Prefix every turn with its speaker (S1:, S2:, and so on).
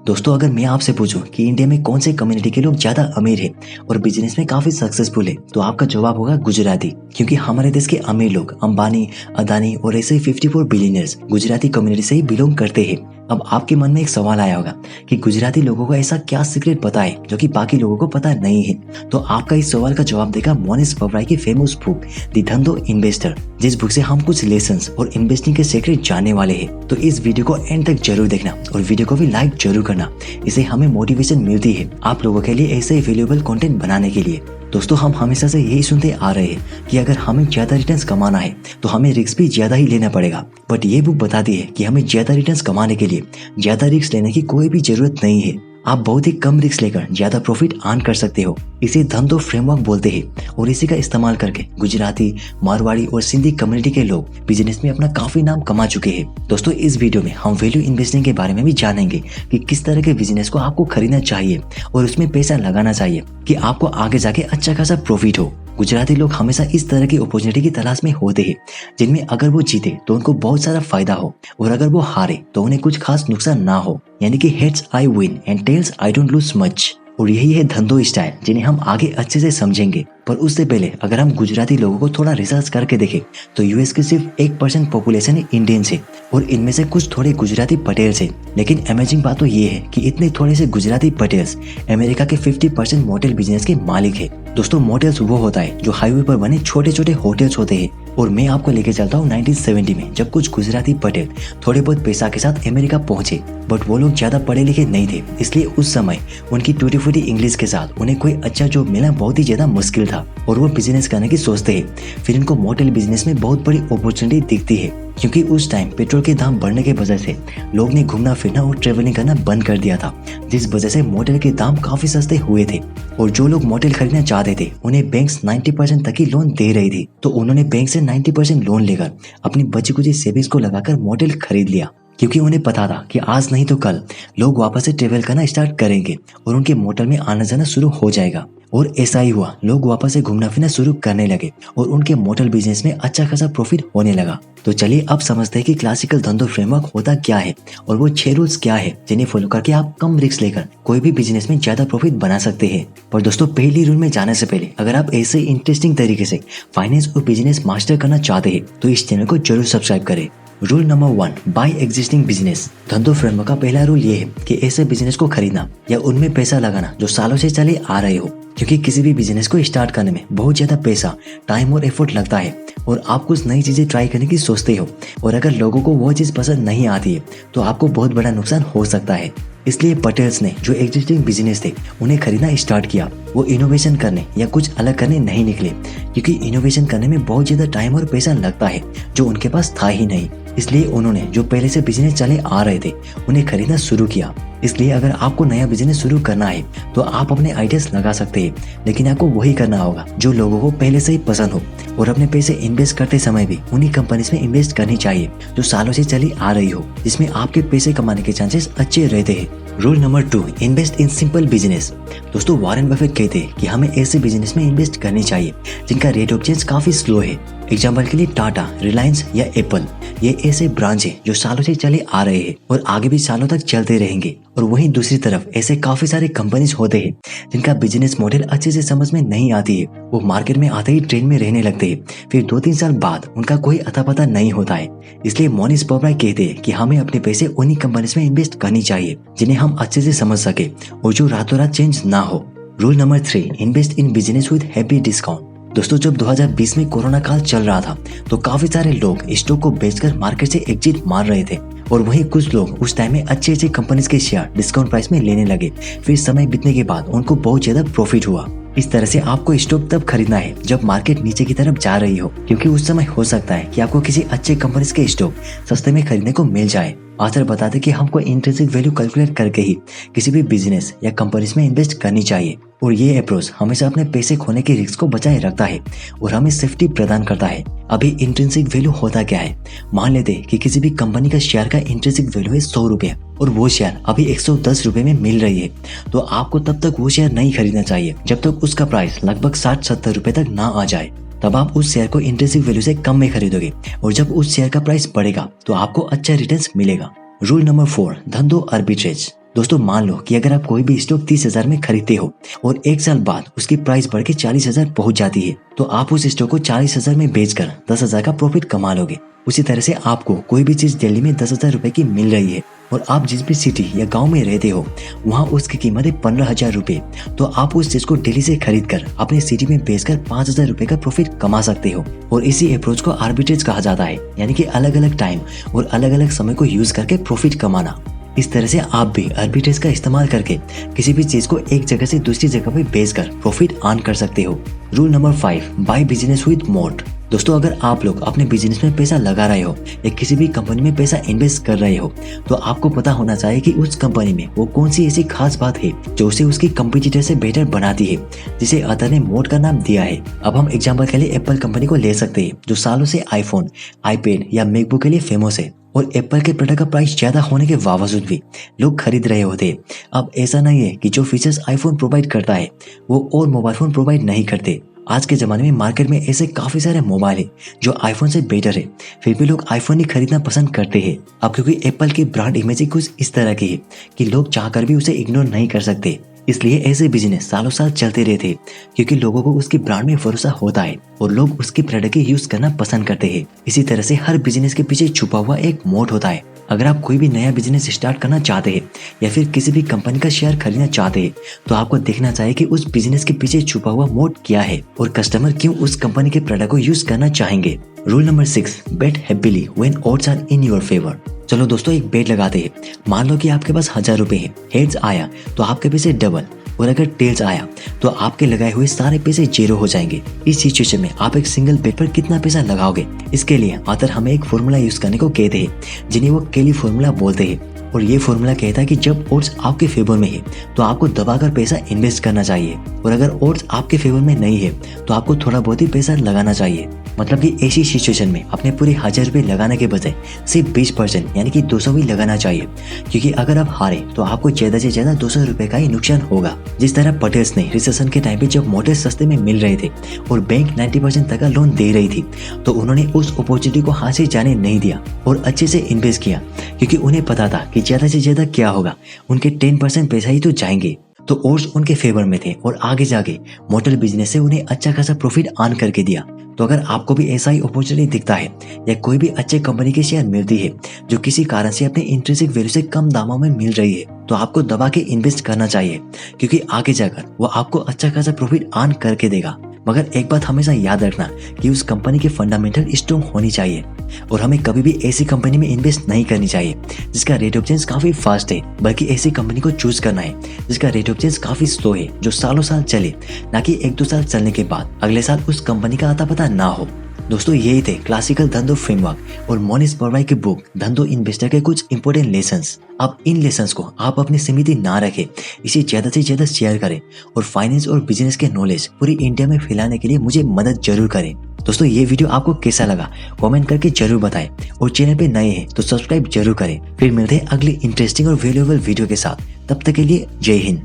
S1: दोस्तों, अगर मैं आपसे पूछूं कि इंडिया में कौन से कम्युनिटी के लोग ज्यादा अमीर हैं और बिजनेस में काफी सक्सेसफुल है, तो आपका जवाब होगा गुजराती। क्योंकि हमारे देश के अमीर लोग अंबानी, अदानी और ऐसे 54 बिलियनर्स गुजराती कम्युनिटी से ही बिलोंग करते हैं। अब आपके मन में एक सवाल आया होगा कि गुजराती लोगों को ऐसा क्या सीक्रेट पता है जो कि बाकी लोगों को पता नहीं है। तो आपका इस सवाल का जवाब देगा मोनिश पबराई की फेमस बुक द धंधो इन्वेस्टर, जिस बुक से हम कुछ लेसन्स और इन्वेस्टिंग के सीक्रेट जानने वाले हैं। तो इस वीडियो को एंड तक जरूर देखना और वीडियो को भी लाइक जरूर करना। इससे हमें मोटिवेशन मिलती है आप लोगों के लिए ऐसे वैल्यूएबल कंटेंट बनाने के लिए। दोस्तों, हम हमेशा से यही सुनते आ रहे हैं कि अगर हमें ज्यादा रिटर्न्स कमाना है तो हमें रिस्क भी ज्यादा ही लेना पड़ेगा। बट ये बुक बताती है कि हमें ज्यादा रिटर्न्स कमाने के लिए ज्यादा रिस्क लेने की कोई भी जरूरत नहीं है। आप बहुत ही कम रिस्क लेकर ज्यादा प्रॉफिट अर्न कर सकते हो। इसे धंधो फ्रेमवर्क बोलते हैं और इसी का इस्तेमाल करके गुजराती, मारवाड़ी और सिंधी कम्युनिटी के लोग बिजनेस में अपना काफी नाम कमा चुके हैं। दोस्तों, इस वीडियो में हम वैल्यू इन्वेस्टिंग के बारे में भी जानेंगे कि किस तरह के बिजनेस को आपको खरीदना चाहिए और उसमें पैसा लगाना चाहिए कि आपको आगे जाके अच्छा खासा प्रॉफिट हो। गुजराती लोग हमेशा इस तरह की अपॉर्चुनिटी की तलाश में होते हैं जिनमें अगर वो जीते तो उनको बहुत सारा फायदा हो और अगर वो हारे तो उन्हें कुछ खास नुकसान ना हो, यानी कि heads I win and tails I don't lose much. और यही है धंधो स्टाइल जिन्हें हम आगे अच्छे से समझेंगे। पर उससे पहले अगर हम गुजराती लोगों को थोड़ा रिसर्च करके देखें तो यूएस के सिर्फ 1% पॉपुलेशन इंडियंस है और इनमें से कुछ थोड़े गुजराती पटेल्स हैं। लेकिन अमेजिंग बात तो ये है कि इतने थोड़े से गुजराती पटेल्स अमेरिका के 50% मोटेल बिजनेस के मालिक है। दोस्तों, मोटेल्स वो होता है जो हाईवे पर बने छोटे छोटे होटल्स होते हैं। और मैं आपको लेके चलता हूँ 1970 में, जब कुछ गुजराती पटेल थोड़े बहुत पैसा के साथ अमेरिका पहुंचे। बट वो लोग ज्यादा पढ़े लिखे नहीं थे, इसलिए उस समय उनकी टूटी फूटी इंग्लिश के साथ उन्हें कोई अच्छा जॉब मिलना बहुत ही ज्यादा मुश्किल था और वो बिजनेस करने की सोचते हैं। फिर इनको मोटेल बिजनेस में बहुत बड़ी अपॉर्चुनिटी दिखती है क्योंकि उस टाइम पेट्रोल के दाम बढ़ने की वजह से लोग ने घूमना फिरना और ट्रेवलिंग करना बंद कर दिया था, जिस वजह से मोटेल के दाम काफी सस्ते हुए थे। और जो लोग मोटेल खरीदना चाहते थे उन्हें बैंक्स 90% तक की लोन दे रही थी। तो उन्होंने बैंक से 90% लोन लेकर अपनी बची कुची सेविंग्स को लगाकर मोटेल खरीद लिया, क्योंकि उन्हें पता था कि आज नहीं तो कल लोग वापस से ट्रेवल करना स्टार्ट करेंगे और उनके मोटेल में आना जाना शुरू हो जाएगा। और ऐसा ही हुआ, लोग वापस से घूमना फिरना शुरू करने लगे और उनके मोटेल बिजनेस में अच्छा खासा प्रॉफिट होने लगा। तो चलिए अब समझते हैं कि क्लासिकल धंधो फ्रेमवर्क होता क्या है और वो 6 रूल्स क्या है जिन्हें फॉलो करके आप कम रिस्क लेकर कोई भी बिजनेस में ज्यादा प्रॉफिट बना सकते हैं। पर दोस्तों, पहली रूल में जाने से पहले अगर आप ऐसे इंटरेस्टिंग तरीके से फाइनेंस और बिजनेस मास्टर करना चाहते हैं तो इस चैनल को जरूर सब्सक्राइब करें। Rule number 1, buy existing business. धंधो फ्रेमवर्क का पहला रूल ये है कि ऐसे बिजनेस को खरीदना या उनमें पैसा लगाना जो सालों से चले आ रहे हो, क्योंकि किसी भी बिजनेस को स्टार्ट करने में बहुत ज्यादा पैसा, टाइम और एफर्ट लगता है और आप कुछ नई चीजें ट्राई करने की सोचते हो और अगर लोगों को वो चीज पसंद नहीं आती है तो आपको बहुत बड़ा नुकसान हो सकता है। इसलिए पटेल्स ने जो एग्जिस्टिंग बिजनेस थे उन्हें खरीदना स्टार्ट किया। वो इनोवेशन करने या कुछ अलग करने नहीं निकले, क्योंकि इनोवेशन करने में बहुत ज्यादा टाइम और पैसा लगता है जो उनके पास था ही नहीं। इसलिए उन्होंने जो पहले से बिजनेस चले आ रहे थे उन्हें खरीदना शुरू किया। इसलिए अगर आपको नया बिजनेस शुरू करना है तो आप अपने आइडियाज लगा सकते हैं, लेकिन आपको वही करना होगा जो लोगों को पहले से ही पसंद हो। और अपने पैसे इन्वेस्ट करते समय भी उन्हीं कंपनीज में इन्वेस्ट करनी चाहिए जो सालों से चली आ रही हो, जिसमें आपके पैसे कमाने के चांसेस अच्छे रहते हैं। Rule number 2, invest in simple business. दोस्तों, वॉरेन बफेट कहते हैं कि हमें ऐसे बिजनेस में इन्वेस्ट करनी चाहिए जिनका रेट ऑफ चेंज काफी स्लो है। एग्जाम्पल के लिए टाटा, रिलायंस या एप्पल, ये ऐसे ब्रांच है जो सालों से चले आ रहे हैं और आगे भी सालों तक चलते रहेंगे। और वहीं दूसरी तरफ ऐसे काफी सारे कंपनीज होते हैं जिनका बिजनेस मॉडल अच्छे से समझ में नहीं आती है। वो मार्केट में आते ही ट्रेंड में रहने लगते हैं, फिर 2-3 साल बाद उनका कोई अता पता नहीं होता है। इसलिए मोनिश पबराई कहते हैं कि हमें अपने पैसे उन्हीं कंपनीज में इन्वेस्ट करनी चाहिए जिन्हें हम अच्छे से समझ सके और जो रातों रात चेंज ना हो। Rule number 3, invest in business with happy discount. दोस्तों, जब 2020 में कोरोना काल चल रहा था तो काफी सारे लोग स्टॉक को बेचकर मार्केट से एग्जिट मार रहे थे और वहीं कुछ लोग उस टाइम में अच्छे अच्छे कंपनीज के शेयर डिस्काउंट प्राइस में लेने लगे। फिर समय बीतने के बाद उनको बहुत ज्यादा प्रॉफिट हुआ। इस तरह से आपको स्टॉक तब खरीदना है जब मार्केट नीचे की तरफ जा रही हो, क्योंकि उस समय हो सकता है कि आपको किसी अच्छे कंपनीज के स्टॉक सस्ते में खरीदने को मिल जाए। ऑथर बताते कि हमको इंट्रिंसिक वैल्यू कैलकुलेट करके ही किसी भी बिजनेस या कंपनीज में इन्वेस्ट करनी चाहिए और ये अप्रोच हमेशा अपने पैसे खोने के रिस्क को बचाए रखता है और हमें सेफ्टी प्रदान करता है। अभी इंट्रिंसिक वैल्यू होता क्या है? मान लेते कि किसी भी कंपनी का शेयर का इंट्रिंसिक वैल्यू है 100 रुपए और वो शेयर अभी 110 रुपए में मिल रही है, तो आपको तब तक वो शेयर नहीं खरीदना चाहिए जब तक उसका प्राइस लगभग 60-70 रुपए तक ना आ जाए। तब आप उस शेयर को इंट्रिंसिक वैल्यू से कम में खरीदोगे और जब उस शेयर का प्राइस बढ़ेगा तो आपको अच्छा रिटर्न्स मिलेगा। रूल नंबर 4, धंधो आर्बिट्रेज। दोस्तों मान लो कि अगर आप कोई भी स्टॉक 30,000 में खरीदते हो और 1 साल बाद उसकी प्राइस बढ़ के 40,000 पहुंच जाती है, तो आप उस स्टॉक को 40,000 में बेचकर 10,000 का प्रॉफिट कमा लोगे। उसी तरह से आपको कोई भी चीज दिल्ली में 10,000 रुपए की मिल रही है और आप जिस भी सिटी या गांव में रहते हो वहां उसकी कीमत है 15,000 रुपए, तो आप उस चीज को दिल्ली से खरीद कर अपने सिटी में बेचकर 5,000 रुपए का प्रॉफिट कमा सकते हो। और इसी अप्रोच को आर्बिट्रेज कहा जाता है, यानी कि अलग अलग टाइम और अलग अलग समय को यूज करके प्रॉफिट कमाना। इस तरह से आप भी आर्बिट्रेज का इस्तेमाल करके किसी भी चीज को एक जगह से दूसरी जगह पे बेचकर प्रॉफिट अर्न कर सकते हो। Rule number 5, by business with mode. दोस्तों अगर आप लोग अपने बिजनेस में पैसा लगा रहे हो या किसी भी कंपनी में पैसा इन्वेस्ट कर रहे हो, तो आपको पता होना चाहिए कि उस कंपनी में वो कौन सी ऐसी खास बात है जो उसे उसकी कंपटीटर से बेहतर बनाती है, जिसे अदर ने मोड का नाम दिया है। अब हम एग्जांपल के लिए एप्पल कंपनी को ले सकते हैं, जो सालों से आईफोन, आईपैड या मैकबुक के लिए फेमस है और एप्पल के प्रोडक्ट का प्राइस ज्यादा होने के बावजूद भी लोग खरीद रहे होते। अब ऐसा नहीं है कि जो फीचर्स आईफोन प्रोवाइड करता है वो और मोबाइल फोन प्रोवाइड नहीं करते। आज के जमाने में मार्केट में ऐसे काफी सारे मोबाइल है जो आईफोन से बेटर है, फिर भी लोग आईफोन ही खरीदना पसंद करते हैं। अब क्योंकि एप्पल की ब्रांड इमेज ही कुछ इस तरह की है कि लोग चाहकर भी उसे इग्नोर नहीं कर सकते, इसलिए ऐसे बिजनेस सालों साल चलते रहते क्योंकि लोगों को उसकी ब्रांड में भरोसा होता है और लोग उसकी प्रोडक्ट की यूज करना पसंद करते हैं। इसी तरह से हर बिजनेस के पीछे छुपा हुआ एक मोड होता है। अगर आप कोई भी नया बिजनेस स्टार्ट करना चाहते हैं या फिर किसी भी कंपनी का शेयर खरीदना चाहते हैं, तो आपको देखना चाहिए कि उस बिजनेस के पीछे छुपा हुआ मोड क्या है और कस्टमर क्यों उस कंपनी के प्रोडक्ट को यूज करना चाहेंगे। Rule number 6, bet happily when odds are in your favour. चलो दोस्तों एक बेट लगाते हैं। मान लो कि आपके पास 1,000 रुपए है, हेड्स आया तो आपके पैसे डबल और अगर टेल्स आया तो आपके लगाए हुए सारे पैसे 0 हो जाएंगे। इस सिचुएशन में आप एक सिंगल बेट पर कितना पैसा लगाओगे? इसके लिए ऑथर हमें एक फॉर्मूला यूज करने को कहते हैं, जिन्हें वो केली फॉर्मूला बोलते हैं। और ये फॉर्मूला कहता है कि जब ओड्स आपके फेवर में है तो आपको दबाकर पैसा इन्वेस्ट करना चाहिए और अगर ओड्स आपके फेवर में नहीं है तो आपको थोड़ा बहुत ही पैसा लगाना चाहिए। मतलब कि ऐसी सिचुएशन में अपने पूरे 1,000 रुपए लगाने के बजाय सिर्फ 20% यानी कि 200 ही लगाना चाहिए, क्योंकि अगर आप हारे तो आपको ज्यादा से ज्यादा 200 रुपए का ही नुकसान होगा। जिस तरह पटेल्स ने रिसेशन के टाइम पे जब मोटर सस्ते में मिल रहे थे और बैंक 90% तक का लोन दे रही थी, तो उन्होंने उस अपॉर्चुनिटी को हाथ से जाने नहीं दिया और अच्छे से इन्वेस्ट किया, क्योंकि उन्हें पता था कि ज्यादा से ज्यादा क्या होगा, उनके 10% पैसा ही तो जाएंगे। तो ओड्स उनके फेवर में थे और आगे जाके मोटर बिजनेस से उन्हें अच्छा खासा प्रॉफिट अर्न करके दिया। तो अगर आपको भी ऐसा ही अपॉर्चुनिटी दिखता है या कोई भी अच्छे कंपनी की शेयर मिलती है जो किसी कारण से अपने इंट्रिंसिक वैल्यू से कम दामों में मिल रही है, तो आपको दबा के इन्वेस्ट करना चाहिए, क्योंकि आगे जाकर वो आपको अच्छा खासा प्रॉफिट अर्न करके देगा। मगर एक बात हमेशा याद रखना कि उस कंपनी की फंडामेंटल स्ट्रॉन्ग होनी चाहिए और हमें कभी भी ऐसी कंपनी में इन्वेस्ट नहीं करनी चाहिए जिसका रेट ऑफ चेंज काफी फास्ट है, बल्कि ऐसी कंपनी को चूज करना है जिसका रेट ऑफ चेंज काफी स्लो है, जो सालों साल चले, ना कि 1-2 साल चलने के बाद अगले साल उस कंपनी का आता पता ना हो। दोस्तों यही थे क्लासिकल धंधो फ्रेमवर्क और मोनिश बर्वाई की बुक धंधो इन्वेस्टर के कुछ इंपॉर्टेंट लेसन्स। अब इन लेसन्स को आप अपनी सीमित ना रखें, इसे ज्यादा से ज्यादा शेयर करें और फाइनेंस और बिजनेस के नॉलेज पूरी इंडिया में फैलाने के लिए मुझे मदद जरूर करें। दोस्तों ये वीडियो आपको कैसा लगा कमेंट करके जरूर बताएं और चैनल पे नए हैं तो सब्सक्राइब जरूर करें। फिर मिलते हैं अगली इंटरेस्टिंग और वैल्यूएबल वीडियो के साथ, तब तक के लिए जय हिंद।